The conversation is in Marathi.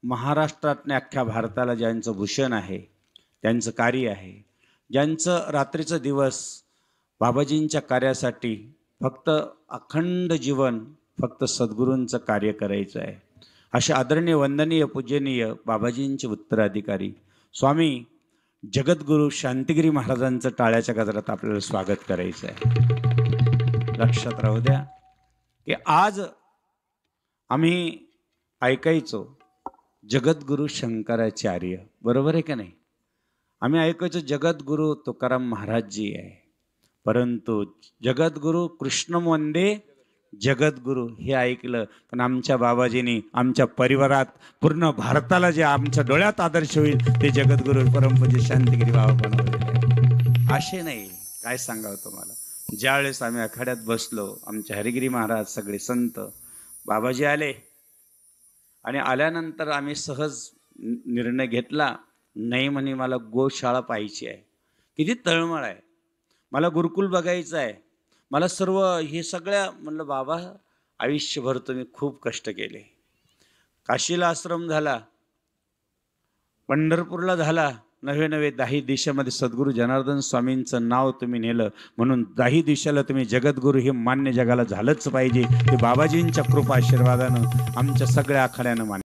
महाराष्ट्रात अख्ख्या भारताला ज्यांचं भूषण आहे, त्यांचं कार्य आहे, ज्यांचं रात्रीचं दिवस बाबाजींच्या कार्यासाठी फक्त अखंड जीवन फक्त सद्गुरूंचं कार्य करायचं आहे, असे आदरणीय वंदनीय पूजनीय बाबाजींचे उत्तराधिकारी स्वामी जगद्गुरू शांतिगिरी महाराजांचं टाळ्याच्या गजरात आपल्याला स्वागत करायचं आहे। लक्षात राहू द्या की आज आम्ही ऐकायचो जगद्गुरू शंकराचार्य, बरोबर आहे का नाही? आम्ही ऐकायचो जगद्गुरू तुकाराम महाराजजी आहे, परंतु जगद्गुरू कृष्ण वंदे जगद्गुरू हे ऐकलं, पण आमच्या बाबाजींनी आमच्या परिवारात पूर्ण भारताला जे आमच्या डोळ्यात आदर्श होईल ते जगद्गुरू परमपूज्य शांतिगिरी बाबा बनवलेले असे नाही। काय सांगावं तुम्हाला, ज्यावेळेस आम्ही आखाड्यात बसलो, आमचे हरिगिरी महाराज सगळे संत बाबाजी आले आणि आल्यानंतर आम्ही सहज निर्णय घेतला, नाही म्हणे मला गोशाळा पाहायची आहे, किती तळमळ आहे, मला गुरुकुल बघायचं आहे, मला सर्व हे सगळ्या। म्हणलं बाबा आयुष्यभर तुम्ही खूप कष्ट केले, काशीला आश्रम झाला, पंढरपूरला झाला, नवे 10 दिशेमध्ये सद्गुरू जनार्दन स्वामींचं नाव तुम्ही नेलं, म्हणून 10 दिशेला तुम्ही जगद्गुरू हे मान्य जगाला झालंच पाहिजे। ते बाबाजींच्या कृपा आशीर्वादानं आमच्या सगळ्या आखाड्यानं मान्य